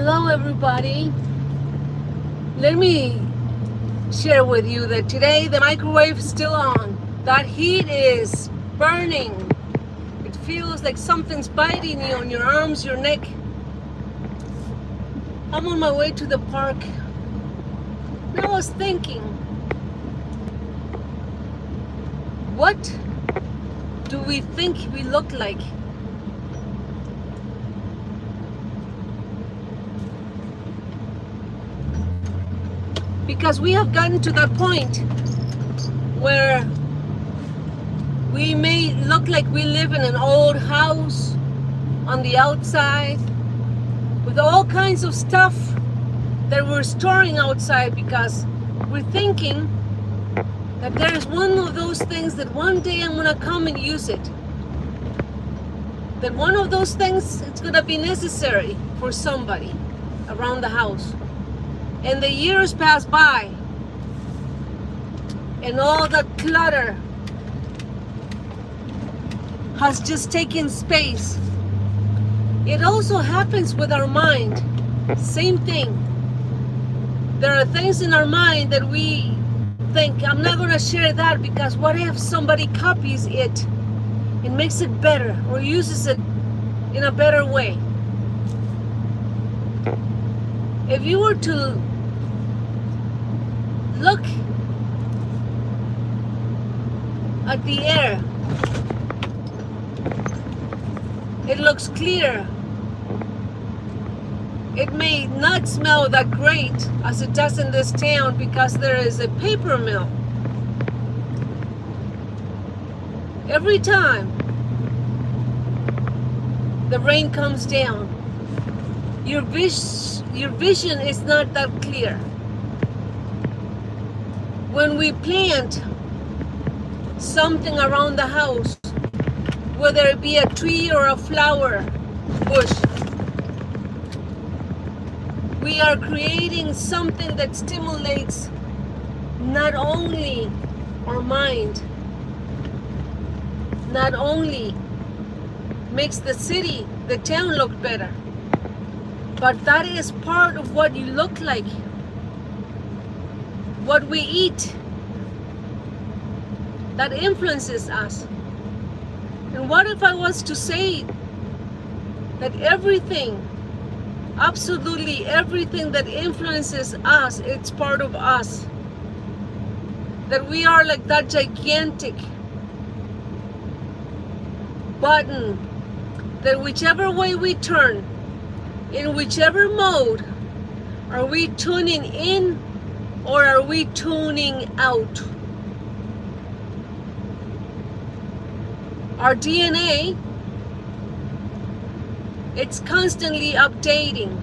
Hello everybody. Let me share with you that today the microwave is still on. That heat is burning. It feels like something's biting you on your arms, your neck. I'm on my way to the park. And I was thinking, what do we think we look like? Because we have gotten to that point where we may look like we live in an old house on the outside with all kinds of stuff that we're storing outside because we're thinking that there is one of those things that one day I'm gonna come and use it. That one of those things it's gonna be necessary for somebody around the house. And the years pass by and all the clutter has just taken space. It also happens with our mind. Same thing. There are things in our mind that we think, I'm not going to share that because what if somebody copies it and makes it better or uses it in a better way? If you were to look at the air, it looks clear. It may not smell that great as it does in this town because there is a paper mill. Every time the rain comes down, your vision is not that clear. When we plant something around the house, whether it be a tree or a flower bush, we are creating something that stimulates not only our mind, not only makes the city, the town look better, but that is part of what you look like. What we eat, that influences us. And what if I was to say that everything, absolutely everything that influences us, it's part of us. That we are like that gigantic button that whichever way we turn, in whichever mode, are we tuning in or are we tuning out? Our DNA, it's constantly updating.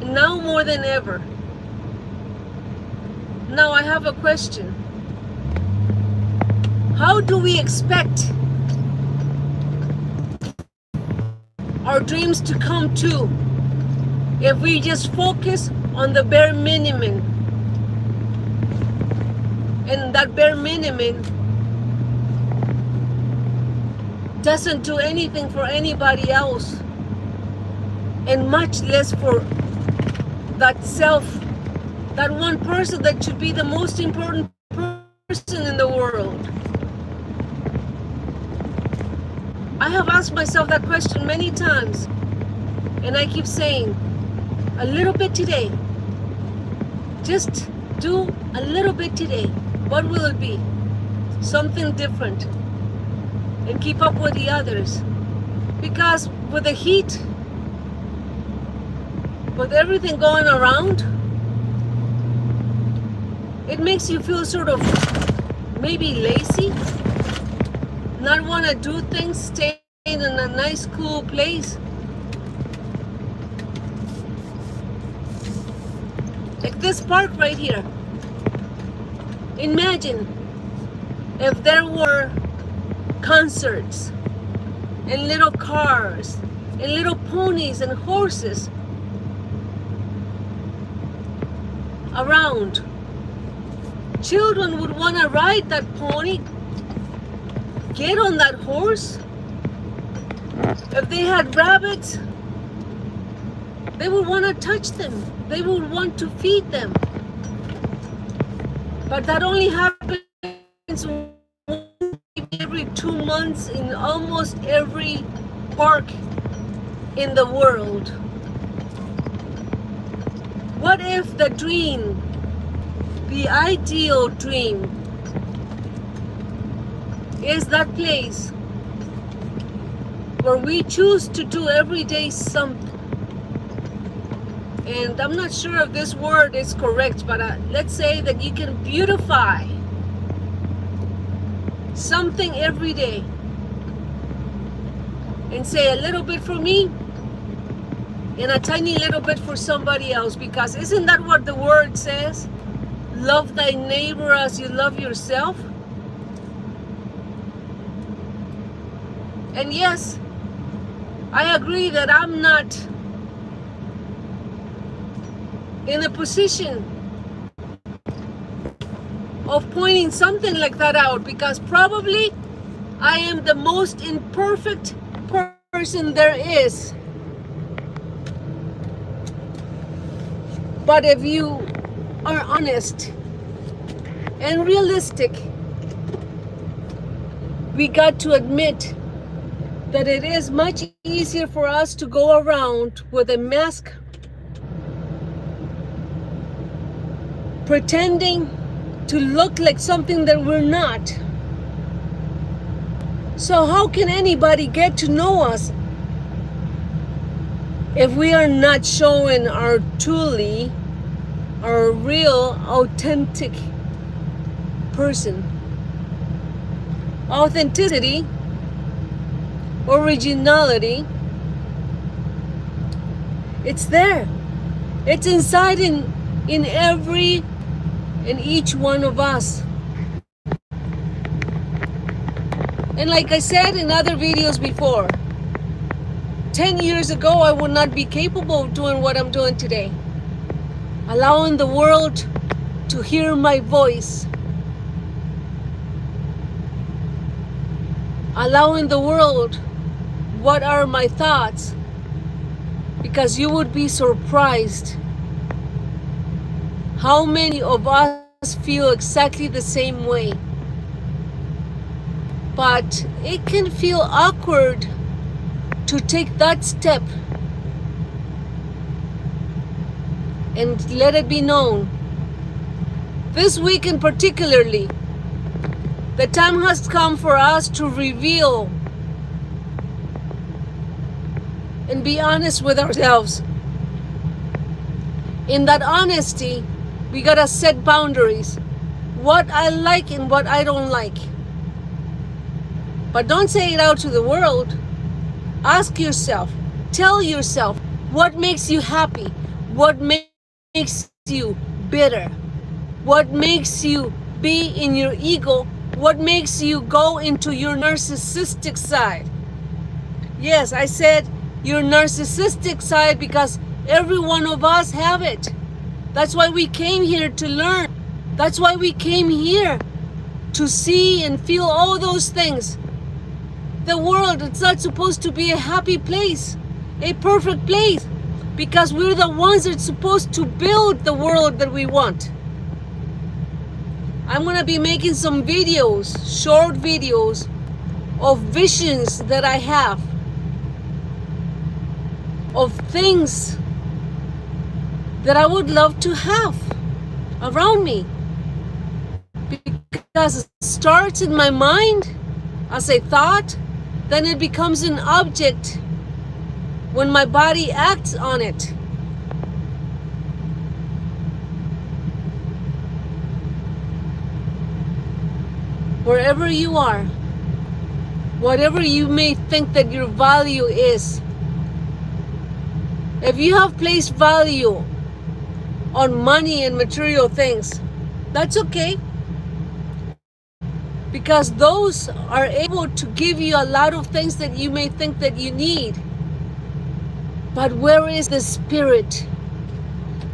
Now more than ever. Now I have a question. How do we expect our dreams to come true if we just focus on the bare minimum? And that bare minimum doesn't do anything for anybody else, and much less for that self, that one person that should be the most important person in the world. I have asked myself that question many times, and I keep saying, a little bit today. Just do a little bit today. What will it be? Something different. And keep up with the others. Because with the heat, with everything going around, it makes you feel sort of maybe lazy, not want to do things, stay in a nice cool place. Like this park right here. Imagine if there were concerts and little cars and little ponies and horses around. Children would want to ride that pony, get on that horse. If they had rabbits, They will want to touch them. They will want to feed them. But that only happens every 2 months in almost every park in the world. What if the dream, the ideal dream, is that place where we choose to do every day something? And I'm not sure if this word is correct, but let's say that you can beautify something every day and say a little bit for me and a tiny little bit for somebody else, because isn't that what the word says? Love thy neighbor as you love yourself. And yes, I agree that I'm not in a position of pointing something like that out, because probably I am the most imperfect person there is. But if you are honest and realistic, we got to admit that it is much easier for us to go around with a mask, pretending to look like something that we're not. So how can anybody get to know us if we are not showing our truly, our real, authentic person? Authenticity, originality, it's there. It's inside in each one of us. And like I said in other videos before, 10 years ago I would not be capable of doing what I'm doing today. Allowing the world to hear my voice. Allowing the world what are my thoughts. Because you would be surprised how many of us feel exactly the same way. But it can feel awkward to take that step and let it be known. This weekend particularly, the time has come for us to reveal and be honest with ourselves. In that honesty, we gotta set boundaries. What I like and what I don't like. But don't say it out to the world. Ask yourself, tell yourself, what makes you happy? What makes you bitter? What makes you be in your ego? What makes you go into your narcissistic side? Yes, I said your narcissistic side because every one of us have it. That's why we came here to learn. That's why we came here to see and feel all those things. The world, it's not supposed to be a happy place, a perfect place, because we're the ones that's supposed to build the world that we want. I'm gonna be making some videos, short videos of visions that I have, of things that I would love to have around me. Because it starts in my mind as a thought, then it becomes an object when my body acts on it. Wherever you are, whatever you may think that your value is, if you have placed value on money and material things, that's okay. Because those are able to give you a lot of things that you may think that you need. But where is the spirit?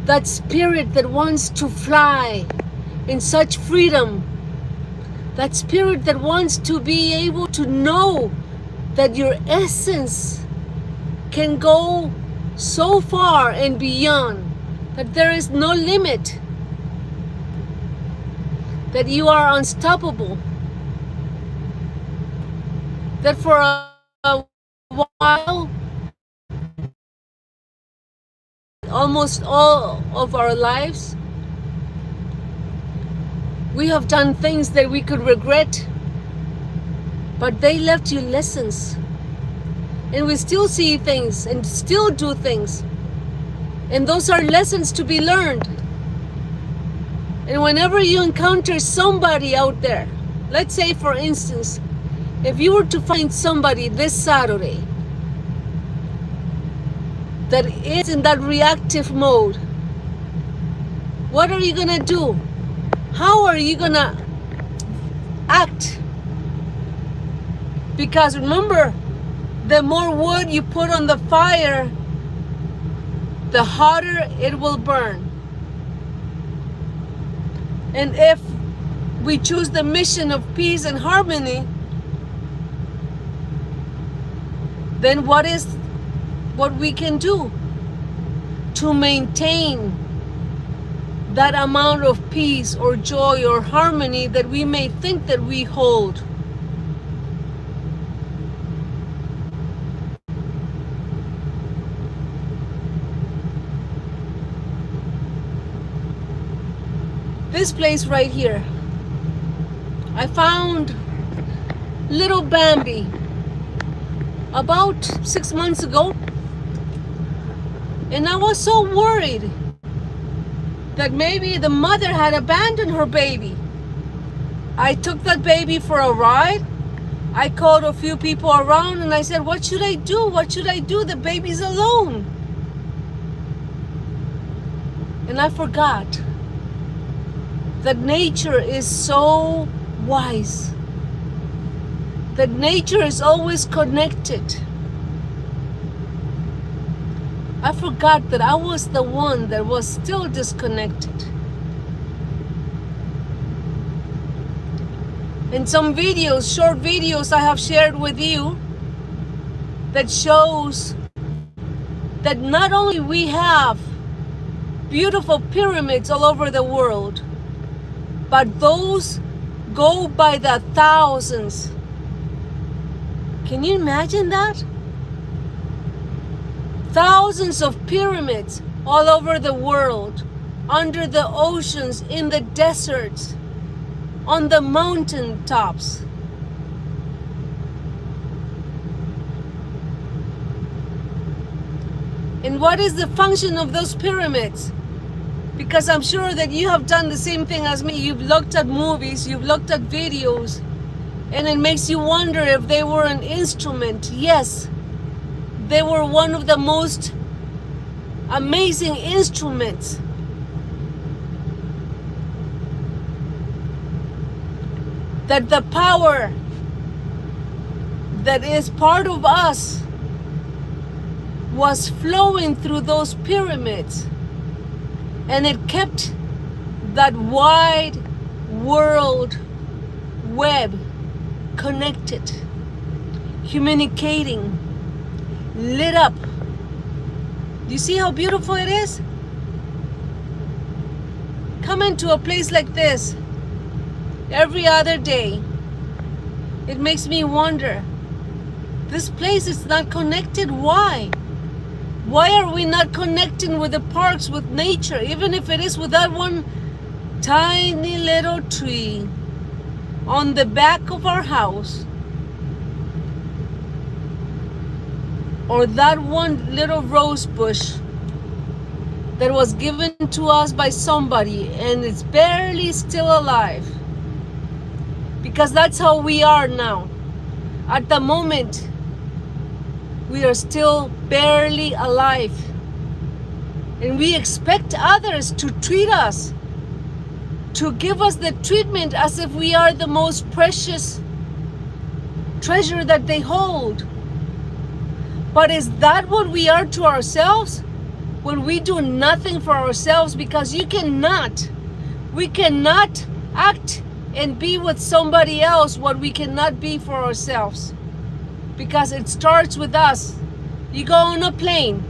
That spirit that wants to fly in such freedom. That spirit that wants to be able to know that your essence can go so far and beyond that there is no limit, that you are unstoppable, that for a while, almost all of our lives, we have done things that we could regret, but they left you lessons. And we still see things and still do things. And those are lessons to be learned. And whenever you encounter somebody out there, let's say for instance, if you were to find somebody this Saturday that is in that reactive mode, what are you gonna do? How are you gonna act? Because remember, the more wood you put on the fire, the hotter it will burn. And if we choose the mission of peace and harmony, then what we can do to maintain that amount of peace or joy or harmony that we may think that we hold. This place right here, I found little Bambi about 6 months ago, and I was so worried that maybe the mother had abandoned her baby. I took that baby for a ride. I called a few people around and I said, what should I do? What should I do? The baby's alone. And I forgot that nature is so wise, that nature is always connected. I forgot that I was the one that was still disconnected. In some videos, short videos I have shared with you, that shows that not only we have beautiful pyramids all over the world, but those go by the thousands. Can you imagine that? Thousands of pyramids all over the world, under the oceans, in the deserts, on the mountain tops. And what is the function of those pyramids? Because I'm sure that you have done the same thing as me. You've looked at movies, you've looked at videos, and it makes you wonder if they were an instrument. Yes, they were one of the most amazing instruments. That the power that is part of us was flowing through those pyramids, and it kept that wide world web connected, communicating, lit up. Do you see how beautiful it is? Come into a place like this every other day. It makes me wonder, this place is not connected. Why? Why are we not connecting with the parks, with nature, even if it is with that one tiny little tree on the back of our house, or that one little rose bush that was given to us by somebody and it's barely still alive? Because that's how we are now. At the moment, we are still barely alive. And we expect others to treat us, to give us the treatment as if we are the most precious treasure that they hold. But is that what we are to ourselves? When we do nothing for ourselves? Because we cannot act and be with somebody else what we cannot be for ourselves. Because it starts with us. You go on a plane,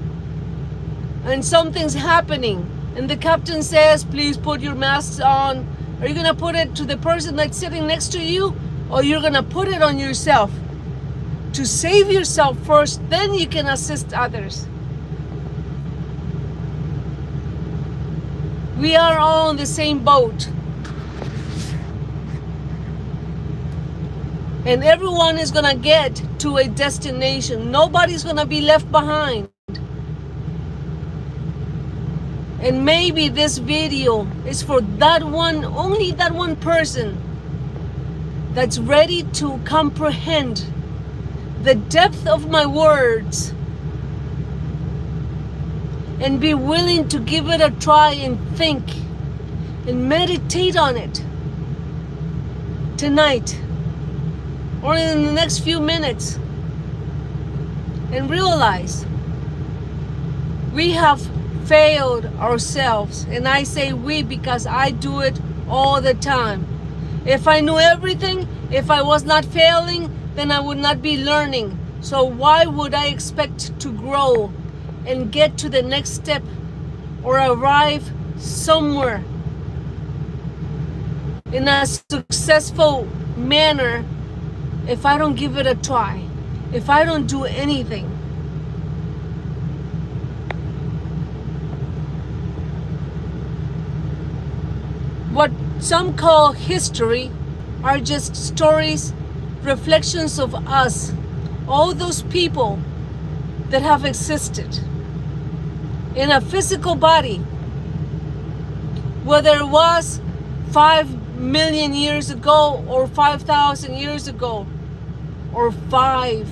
and something's happening, and the captain says, please put your masks on, are you going to put it to the person that's sitting next to you, or you're going to put it on yourself? To save yourself first, then you can assist others. We are all in the same boat. And everyone is going to get to a destination. Nobody's going to be left behind. And maybe this video is for that one, only that one person that's ready to comprehend the depth of my words and be willing to give it a try and think and meditate on it tonight or in the next few minutes and realize we have failed ourselves. And I say we because I do it all the time. If I knew everything, if I was not failing, then I would not be learning. So why would I expect to grow and get to the next step or arrive somewhere in a successful manner if I don't give it a try, if I don't do anything? What some call history are just stories, reflections of us, all those people that have existed in a physical body, whether it was 5 million years ago or 5,000 years ago or 5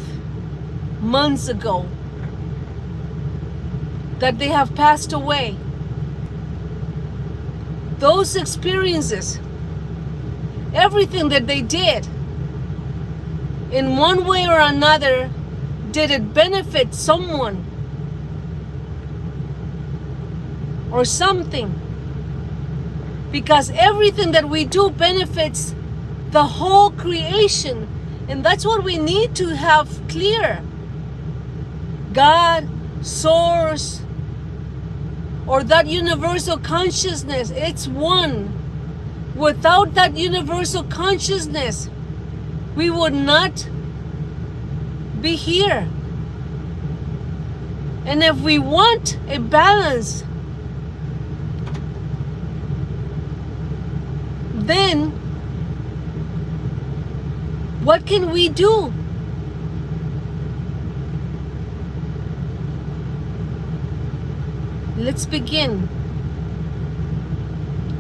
months ago, that they have passed away. Those experiences, everything that they did, in one way or another, did it benefit someone or something? Because everything that we do benefits the whole creation, and that's what we need to have clear. God, source, or that universal consciousness, it's one. Without that universal consciousness, we would not be here. And if we want a balance, then what can we do? Let's begin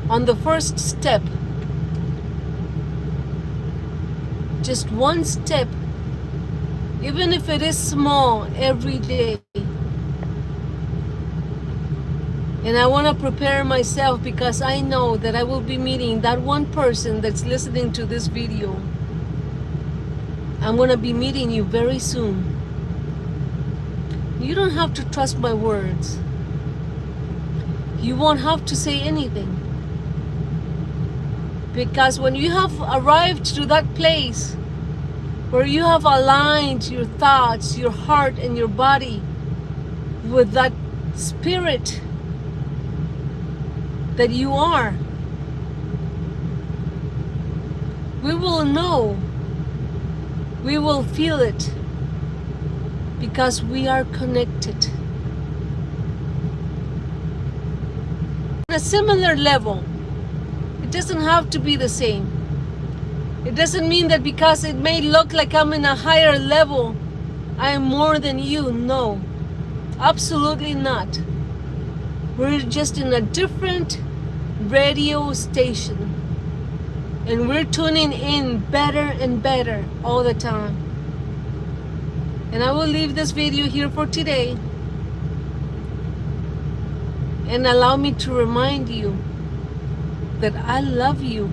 on the first step. Just one step, even if it is small, every day. And I want to prepare myself because I know that I will be meeting that one person that's listening to this video. I'm going to be meeting you very soon. You don't have to trust my words. You won't have to say anything. Because when you have arrived to that place where you have aligned your thoughts, your heart, and your body with that spirit that you are, we will know, we will feel it, because we are connected. On a similar level. It doesn't have to be the same. It doesn't mean that because it may look like I'm in a higher level, I am more than you. No, absolutely not. We're just in a different radio station, and we're tuning in better and better all the time. And I will leave this video here for today, and allow me to remind you that I love you.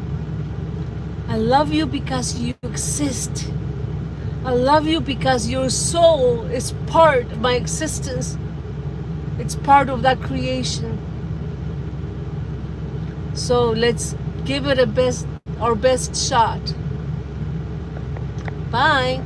I love you because you exist. I love you because your soul is part of my existence. It's part of that creation. So let's give it our best shot. Bye.